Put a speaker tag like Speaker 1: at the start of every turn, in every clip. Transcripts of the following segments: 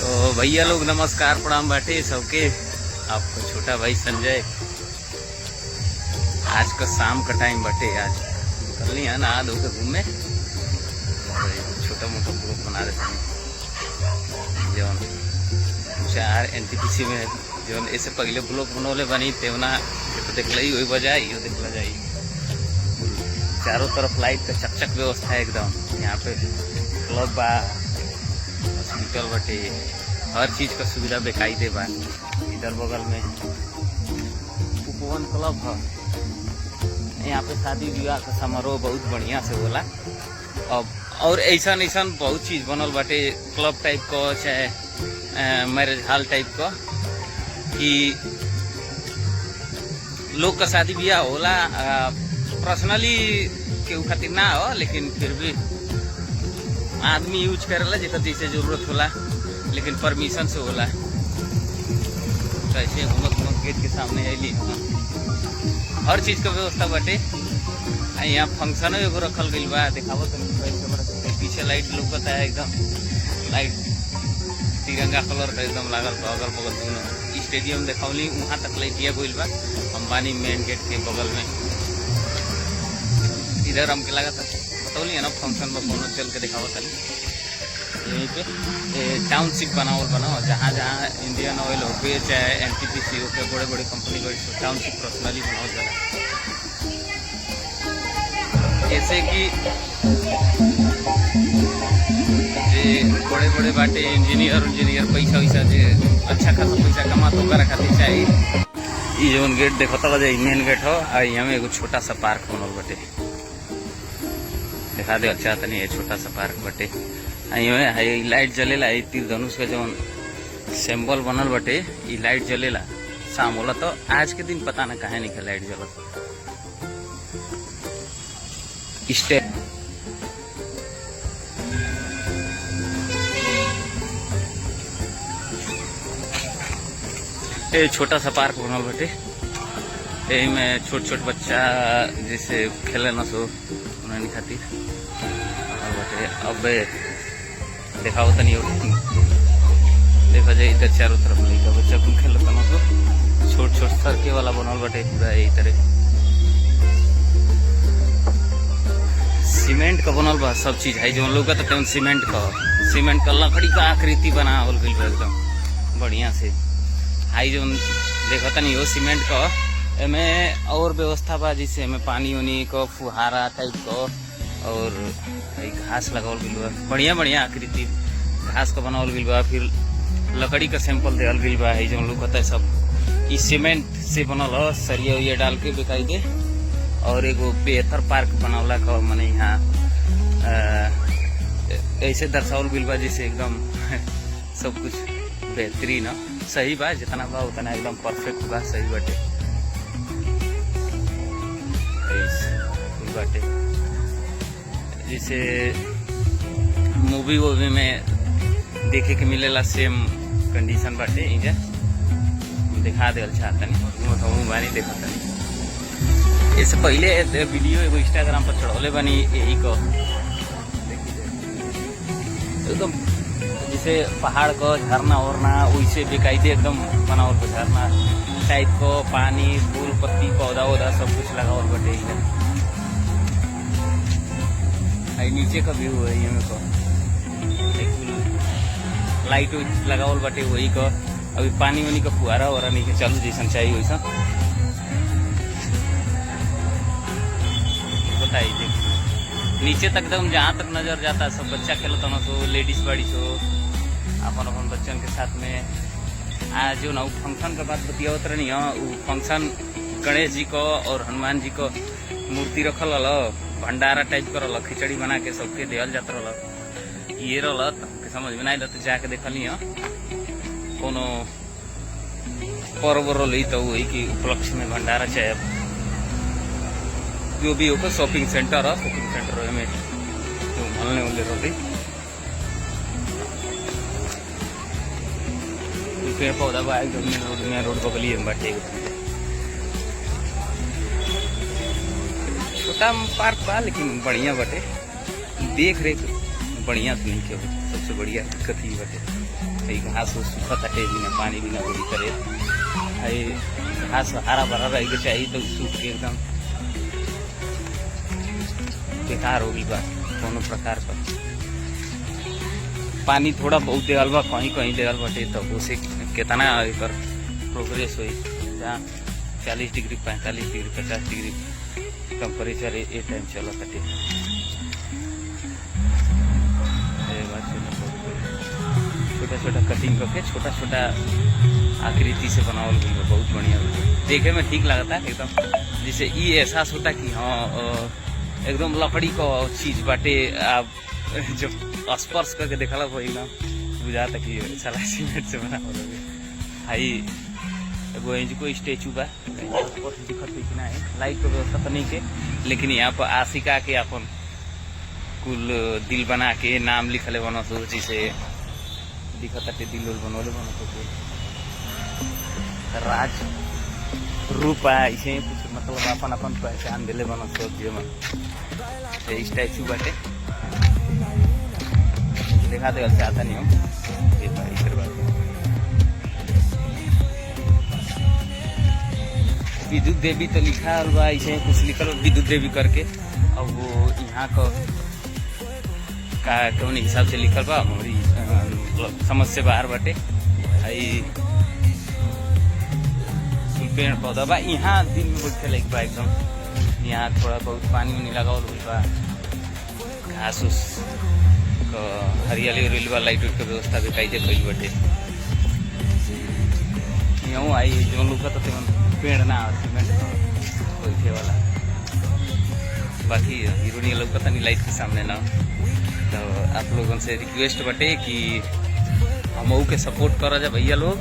Speaker 1: तो भैया लोग नमस्कार प्रणाम बाटे सबके। आपको छोटा भाई संजय। आज का शाम का टाइम बाटे, आज निकलनी है ना दो के घूमने। छोटा मोटा ब्लॉग बना देते हैं जो चार NTPC में जो ऐसे पहले ब्लॉग बनौले बनी तेवना तो देखल ही वही बजाई यो देखला जाई। चारों तरफ लाइट का चकचक व्यवस्था है एकदम। यहाँ पे क्लब बा, हॉस्पिटल बटे, हर चीज का सुविधा बेकायदे बा। इधर बगल में उपवन क्लब है। यहाँ पे शादी विवाह का समारोह बहुत बढ़िया से होला। अब और ऐसा बहुत चीज बनल बाटे, क्लब टाइप का चाहे मैरिज हॉल टाइप का, कि लोग का शादी ब्याह होला। पर्सनली केहू खातिर ना हो, लेकिन फिर भी आदमी यूज करेला जेकर जैसे जरूरत होला, लेकिन परमिशन से होला। तो ऐसे घूमत गेट के सामने अली हर चीज का व्यवस्था बाटे। यहाँ फंक्शन एगो रखल गइल बा, देखावत पीछे लाइट लौकता है एकदम। लाइट तिरंगा कलर का एकदम लागल बा अगल बगल दोनों। स्टेडियम देखौली वहाँ तक लाइटिया गइल बा अंबानी मेन गेट के बगल में। इधर हमके लागत बतौली है ना फंक्शन में कोनो चल के दिखावत है। यहीं पे टाउनशिप बनावल बना, जहाँ जहाँ इंडियन ऑयल हो गए चाहे NTPC हो के बड़े बड़े कंपनी गई टाउनशिप पर्सनली बनावल जाला। जैसे कि बड़े बड़े बाटे इंजीनियर पैसा वैसा जे अच्छा खासा पैसा कमा तो कर खातिर चाहिए। ये जौन गेट देखता बा मेन गेट हो, आ यहाँ में एगो छोटा सा पार्क बनल बाटे। दिखा दे अच्छा तनी है छोटा सा पार्क बाटे। लाइट जलेला, तीर धनुष का जौन सिंबल बनल बाटे, ये लाइट जलेला शाम होला। तो आज के दिन पता ना काहे नहीं लाइट जलत। स्टेप ये छोटा सा पार्क बनल बाटे। यही में छोट बच्चा जैसे खेले न सो उन्हें खातिर बाटे। अब देखाओ तनी देखा जाए इधर चारों तरफ लड़का बच्चा कुल खेलता न सो। छोट सरके वाला बनल बाटे पूरा यही तरह। सीमेंट का बनल बा सब चीज है जो लोग तो सीमेंट का लकड़ी का आकृति बनावल गइल बा एकदम बढ़िया से। हाई जो देखता नहीं हो सीमेंट का, एमे और व्यवस्था बा जैसे एमे पानी उनी का फुहारा टाइप का, और घास लगावल गइल बा बढ़िया आकृति घास का बनावल गइल बा। फिर लकड़ी का सैंपल देवल गइल बा। जो लोग कहता है सब इस सीमेंट से बनल हो, सरिया उरिया डाल के बेकायदे। और एगो बेहतर पार्क बनावला का माने यहाँ ऐसे दर्शावल गइल बा जैसे एकदम सब कुछ बेहतरीन सही बा। जितना बा उतना एकदम परफेक्ट बा, सही बाटे बाटे। जैसे मूवी में देखे के मिलेला सेम कंडीशन बाटे। इंजा दिखा दे चाहता नहीं बानी देखता नहीं। इससे पहले वीडियो एगो इंस्टाग्राम पर चढ़ौले बनी यही को एकदम जैसे पहाड़ को झरना वरना वैसे बेकायदे एकदम बनावल बा। झरना टाइप को पानी फूल पत्ती पौधा वौधा सब कुछ लगावल बटे। नीचे का व्यू है ये को लाइट लगावल बटे वही को। अभी पानी वानी का फुहारा वरा नहीं चालू जैसा चाहिए वैसा बताइए। नीचे तक एकदम जहाँ तक नजर जाता है सब बच्चा खेलता ना सो, लेडीज बड़ी सो अपन बच्चन के साथ में। आज जो ना फंक्शन का बात बतियावत रही वो फंक्शन गणेश जी को और हनुमान जी को मूर्ति रखल रहा, भंडारा टाइप का रहा, खिचड़ी बना के सबके देवल जात रहा। ये रहा समझ में नहीं तो जाके देखली कोनो पर्व रही तो वही की उपलक्ष्य में भंडारा चाहे जो भी होगा। शॉपिंग सेंटर में जो मलने वाले रोटी पेड़ पौधा बा एकदम रोड बगली में बाटे। छोटा पार्क बा लेकिन बढ़िया बाटे, देख रेख बढ़िया से नहीं के सबसे बढ़िया दिक्कत ही बटे। भाई घास सूखा तटे बिना पानी बिना गोली करे, भाई घास हरा भरा रह के चाहिए तो सूख के एकदम बेकार हो गई बा। कोनो प्रकार का पानी थोड़ा बहुत देवल बा, कहीं कहीं देवल बटे, तो उसे कितना एकर प्रोग्रेस हुई। जहाँ 40 डिग्री 45 डिग्री 50 डिग्री टेम्परेचर ए टाइम चला कटे। छोटा छोटा कटिंग करके छोटा छोटा आकृति से बनावल गई, बहुत बढ़िया देखे में ठीक लगता है एकदम। जिससे ये एहसास होता कि हाँ एकदम लकड़ी का चीज बाटे। आप जब स्पर्श करके देखला वही ना बुझाता कि साला सीमेंट से बना हो। भाई एगो को स्टेचू बा, दिखत है कि ना है, लाइट का व्यवस्था तो नहीं के, लेकिन यहाँ पर आशिका के अपन कुल दिल बना के नाम लिखले बनो सोची से दिखत है। दिल बनोले बनो तो राज रूप ऐसे कुछ मतलब अपन अपन पहचान दिले बनो सोच में स्टैचू बाटे। देखा तो चाहता नहीं हूँ विद्युत देवी तो लिखा हुआ ऐसे कुछ लिखल विद्युत देवी करके। अब वो यहाँ का कौन हिसाब से लिखल बा हमारी समझ से बाहर बाटे। आई पेड़ पौधा बा यहाँ दिन में बैठे लग बा एकदम। यहाँ थोड़ा बहुत पानी उनी लगावल हुई बा, घास उस हरियाली उरियाली बा, लाइट उट के व्यवस्था भी कई कई बाटे। यहाँ आई जो लोग तो पेड़ ना सीमेंट बैठे वाला, बाकी हीरोनी लोग का नहीं लाइट के सामने ना। तो आप लोगों से रिक्वेस्ट बटे कि हम के सपोर्ट करा जा भैया लोग,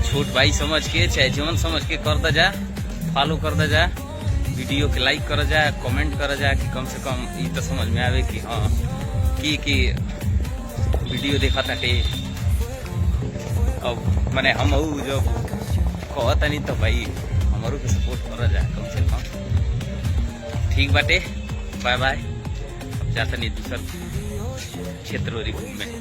Speaker 1: छोट भाई समझ के चाहे जीवन समझ के कर दा जा, फॉलो कर दा जा, वीडियो के लाइक कर जा, कमेंट कर जा कि कम से कम ये तो समझ में आवे कि हाँ की वीडियो देखा था। अब मैंने हम जब कहता नहीं तो भाई हमारो के सपोर्ट करा जा कम से कम। ठीक बाटे, बाय बाय। अब जाता नहीं दूसर क्षेत्र में।